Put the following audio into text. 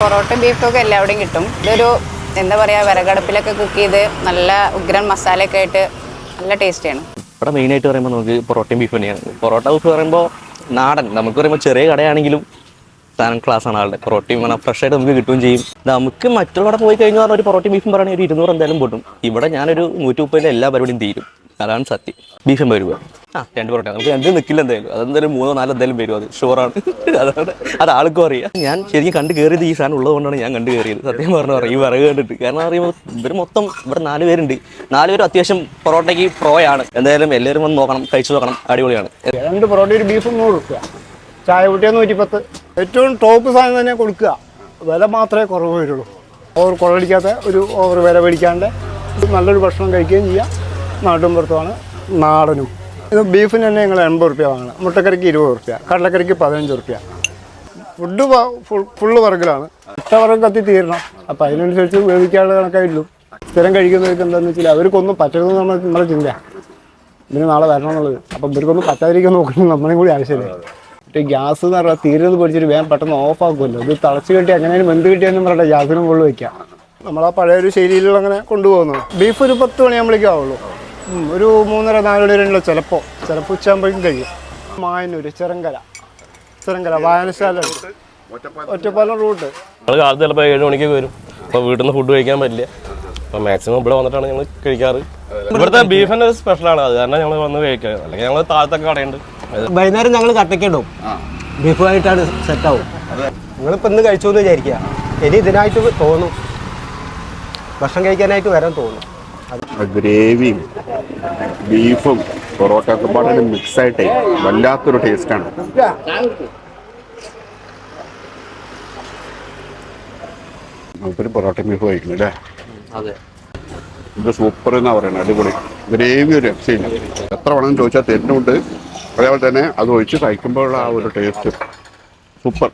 പൊറോട്ട ബീഫൊക്കെ എല്ലാവിടെയും കിട്ടും. ഇതൊരു എന്താ പറയുക, വിറകടുപ്പിലൊക്കെ കുക്ക് ചെയ്ത് നല്ല ഉഗ്രൻ മസാലയൊക്കെ ആയിട്ട് നല്ല ടേസ്റ്റിയാണ്. ഇവിടെ മെയിനായിട്ട് പറയുമ്പോൾ നമുക്ക് പൊറോട്ടയും ബീഫ് തന്നെയാണ്. പൊറോട്ട ബീഫ് പറയുമ്പോൾ നാടൻ, നമുക്ക് പറയുമ്പോൾ ചെറിയ കടയാണെങ്കിലും സാധനം ക്ലാസ്സാണ് ആളുടെ. പൊറോട്ടയും വേണം, ഫ്രഷ് ആയിട്ട് നമുക്ക് കിട്ടുകയും ചെയ്യും. നമുക്ക് മറ്റുള്ളവിടെ പോയി കഴിഞ്ഞാൽ പറഞ്ഞാൽ ഒരു പൊറോട്ടയും ബീഫും പറയുകയാണെങ്കിൽ ഒരു 200 എന്തായാലും പൊട്ടും. ഇവിടെ ഞാനൊരു 130 എല്ലാ പരിപാടിയും തീരും. അതാണ് സത്യം. ബീഫ് 80 രൂപ. 2 പൊറോട്ട നമുക്ക് 2 നിൽക്കില്ല എന്തായാലും. അതെന്തായാലും 3-4 എന്തായാലും വരും, അത് ഷുവറാണ്. അത് ആൾക്കും അറിയാം. ഞാൻ ശരിക്കും കണ്ട് കയറിയത് ഈ സാധനം ഉള്ളതുകൊണ്ടാണ് ഞാൻ കണ്ട് കയറിയത്. സത്യം പറഞ്ഞു പറയാം, ഈ വിറക് കണ്ടിട്ട്. കാരണം പറയുമ്പോൾ ഇവർ മൊത്തം ഇവിടെ 4 പേരുണ്ട്. 4 പേരും അത്യാവശ്യം പൊറോട്ടയ്ക്ക് പ്രോയാണ്. എന്തായാലും എല്ലാവരും വന്ന് നോക്കണം, കഴിച്ചു നോക്കണം, അടിപൊളിയാണ്. 2 പൊറോട്ട ഒരു ബീഫ് 100 രൂപ, ചായ കുട്ടിയ 110. ഏറ്റവും ടോപ്പ് സാധനം തന്നെ കൊടുക്കുക. വില മാത്രമേ കുറവ് വരുള്ളൂ. ഓവർ കുഴലിക്കാത്ത ഒരു ഓവർ വില മേടിക്കാണ്ട് നല്ലൊരു ഭക്ഷണം കഴിക്കുകയും ചെയ്യാം. നാട്ടും പുറത്തുമാണ്, നാടനും. ഇത് ബീഫിന് തന്നെ ഞങ്ങൾ 80 രൂപ വാങ്ങണം. മുട്ടക്കറിക്ക് 20 രൂപ, കടലക്കറിക്ക് 15 രൂപ. ഫുഡ് ഫുള്ള് വർഗിലാണ്. മുട്ട വർഗം കത്തി തീരണം. അപ്പം അതിനനുസരിച്ച് വേവിക്കാനുള്ള കണക്കായിട്ടുള്ളൂ. സ്ഥിരം കഴിക്കുന്നവർക്ക് എന്താണെന്ന് വെച്ചാൽ അവർക്കൊന്നും പറ്റരുതെന്ന് നമ്മുടെ ചിന്ത. ഇതിന് നാളെ വരണം എന്നുള്ളത്. അപ്പം ഇവർക്കൊന്നും പറ്റാതിരിക്കാൻ നോക്കുന്നത് നമ്മളെയും കൂടി ആവശ്യമില്ല. മറ്റേ ഗ്യാസ് എന്ന് പറഞ്ഞാൽ തീരുന്നത് പഠിച്ചിട്ട് വേഗം പെട്ടെന്ന് ഓഫ് ആക്കുമല്ലോ. ഇത് തിളച്ച് കിട്ടി എങ്ങനെയും വെന്ത് കിട്ടിയെന്ന് പറഞ്ഞാൽ ഗ്യാസിനും മുകളിൽ വയ്ക്കാം. നമ്മളാ പഴയൊരു ശൈലിയിലുള്ള അങ്ങനെ കൊണ്ടുപോകുന്നത്. ബീഫ് ഒരു 10 മണിയാകുമ്പോഴേക്കും ആവുള്ളൂ. ഒരു 3:30-4 വരെയുള്ള ചിലപ്പോൾ ഉച്ചയാകുമ്പോഴേക്കും കഴിയും. മായന്നൂർ, ചിറങ്കര വായനശാല, ഒറ്റപ്പാലം റൂട്ട്. നമ്മൾ കാലത്ത് ചിലപ്പോൾ 7 മണിക്ക് വരും. അപ്പോൾ വീട്ടിൽ നിന്ന് ഫുഡ് കഴിക്കാൻ പറ്റില്ല. അപ്പോൾ മാക്സിമം ഇവിടെ വന്നിട്ടാണ് ഞങ്ങൾ കഴിക്കാറ്. ഇവിടുത്തെ ബീഫിൻ്റെ ഒരു സ്പെഷ്യലാണ്, അത് കാരണം ഞങ്ങൾ വന്ന് കഴിക്കാറ്. അല്ലെങ്കിൽ ഞങ്ങൾ താഴത്തൊക്കെ കടയുണ്ട്. വൈകുന്നേരം ഞങ്ങൾ കട്ടയ്ക്കിടും, ബീഫുമായിട്ടാണ് സെറ്റാവും. നിങ്ങളിപ്പോൾ ഇന്ന് കഴിച്ചു എന്ന് വിചാരിക്കുക, ഇനി ഇതിനായിട്ട് തോന്നും, ഭക്ഷണം കഴിക്കാനായിട്ട് വരാൻ തോന്നും. ഗ്രേവിയും ബീഫും പൊറോട്ടയൊക്കെ പാടെ മിക്സായിട്ടേ വല്ലാത്തൊരു ടേസ്റ്റാണ്. നമുക്കൊരു പൊറോട്ട ബീഫ് കഴിക്കുന്നു അല്ലേ? അതെ, ഇത് സൂപ്പർ എന്നാ പറയുന്നത്. അടിപൊളി ഗ്രേവി, ഒരു രക്ഷയില്ല. എത്ര വേണമെന്ന് ചോദിച്ചാൽ തരുന്നുണ്ട്. അതേപോലെ തന്നെ അത് ഒഴിച്ച് കഴിക്കുമ്പോഴുള്ള ആ ഒരു ടേസ്റ്റ് സൂപ്പർ.